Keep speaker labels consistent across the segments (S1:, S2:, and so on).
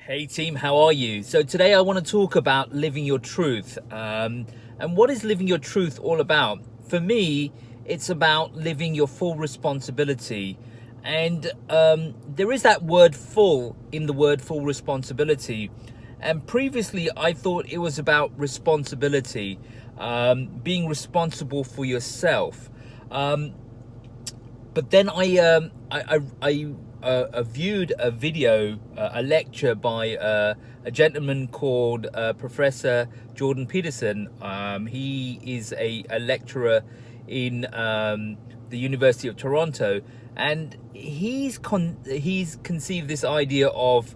S1: Hey team, how are you? So today I want to talk about living your truth. And what is living your truth all about? For me, it's about living your full responsibility. And there is that word full in the word full responsibility. And previously I thought it was about responsibility, being responsible for yourself. But then I viewed a video, a lecture by a gentleman called Professor Jordan Peterson. He is a lecturer in the University of Toronto, and he's conceived this idea of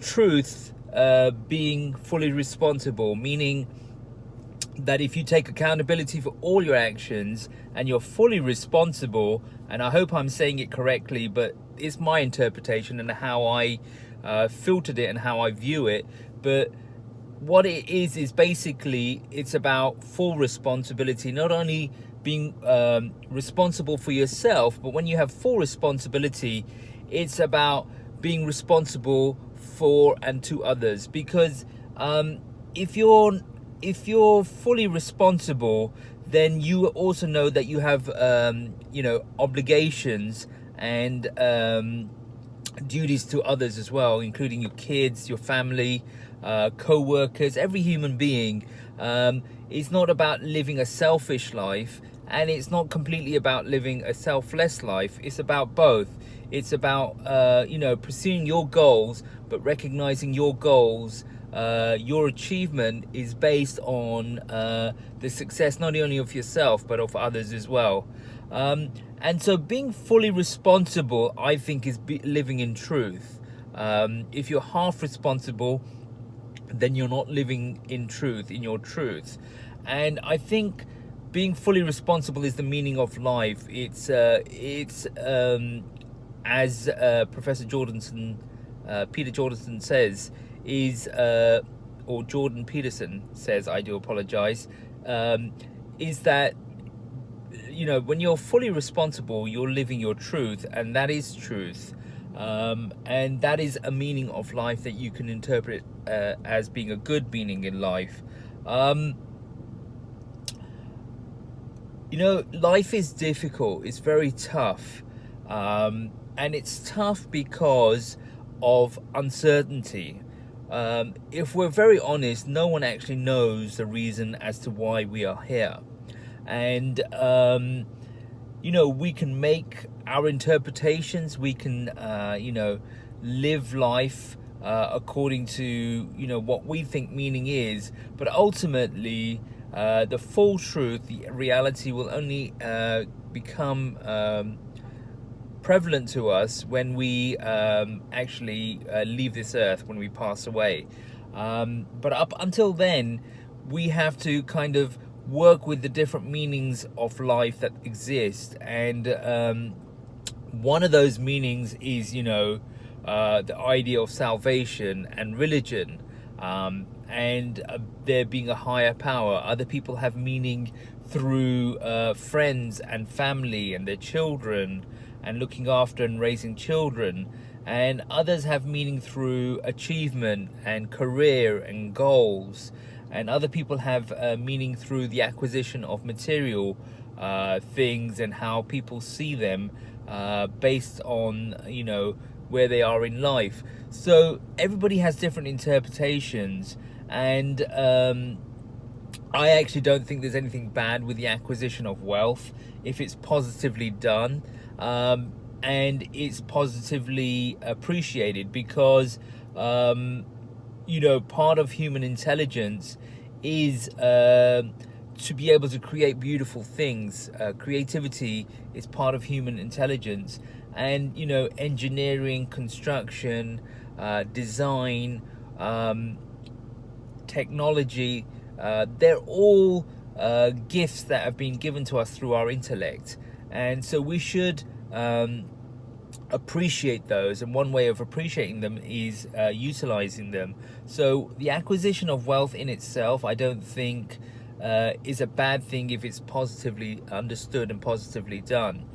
S1: truth being fully responsible, meaning that if you take accountability for all your actions and you're fully responsible, and I hope I'm saying it correctly, but it's my interpretation and how I filtered it and how I view it. But what it is basically it's about full responsibility, not only being responsible for yourself, but when you have full responsibility, it's about being responsible for and to others. Because if you're fully responsible, then you also know that you have obligations and duties to others as well, including your kids, your family, co-workers, every human being. It's not about living a selfish life, and it's not completely about living a selfless life. It's about both. It's about pursuing your goals, but recognizing your goals, your achievement is based on the success not only of yourself but of others as well. And so being fully responsible, I think, is living in truth. If you're half responsible, then you're not living in truth, in your truth. And I think being fully responsible is the meaning of life. It's as Professor Peter Jordanson says, or Jordan Peterson says, I do apologize, is that, when you're fully responsible, you're living your truth, and that is truth. And that is a meaning of life that you can interpret as being a good meaning in life. Life is difficult. It's very tough. And it's tough because of uncertainty. If we're very honest, no one actually knows the reason as to why we are here. And, we can make our interpretations. We can, live life according to, what we think meaning is. But ultimately, the full truth, the reality will only become prevalent to us when we actually leave this earth, when we pass away. But up until then, we have to kind of work with the different meanings of life that exist. And one of those meanings is, the idea of salvation and religion, and there being a higher power. Other people have meaning through friends and family and their children, and looking after and raising children, and others have meaning through achievement and career and goals, and other people have meaning through the acquisition of material things and how people see them based on where they are in life. So everybody has different interpretations, and I actually don't think there's anything bad with the acquisition of wealth if it's positively done. And it's positively appreciated, because part of human intelligence is to be able to create beautiful things. Creativity is part of human intelligence, and engineering, construction, design, technology, they're all gifts that have been given to us through our intellect. And so we should appreciate those, and one way of appreciating them is utilizing them. So the acquisition of wealth in itself, I don't think is a bad thing if it's positively understood and positively done.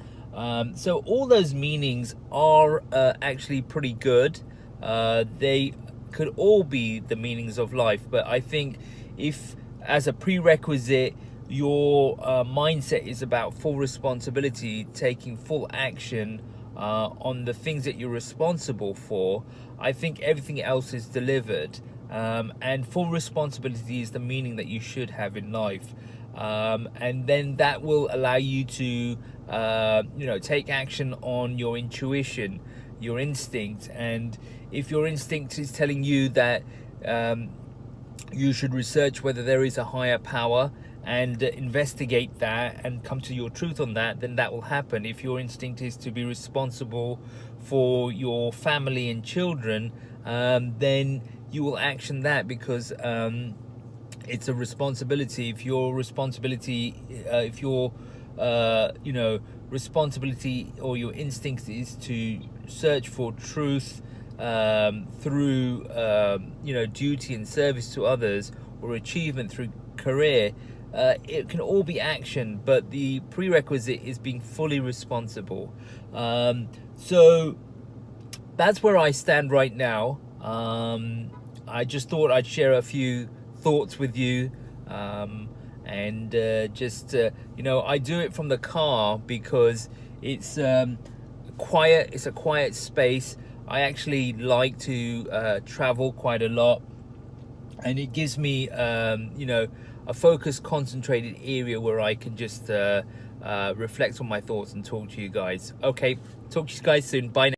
S1: So all those meanings are actually pretty good. They could all be the meanings of life. But I think if, as a prerequisite, your mindset is about full responsibility, taking full action on the things that you're responsible for, I think everything else is delivered. And full responsibility is the meaning that you should have in life. And then that will allow you to take action on your intuition, your instinct. And if your instinct is telling you that you should research whether there is a higher power and investigate that and come to your truth on that, then that will happen. If your instinct is to be responsible for your family and children, then you will action that, because it's a responsibility. If your responsibility, responsibility or your instinct is to search for truth through duty and service to others, or achievement through career, it can all be action, but the prerequisite is being fully responsible. So that's where I stand right now. I just thought I'd share a few thoughts with you, and I do it from the car because it's quiet. It's a quiet space. I actually like to travel quite a lot, and it gives me a focused, concentrated area where I can just reflect on my thoughts and talk to you guys. Okay, talk to you guys soon. Bye now.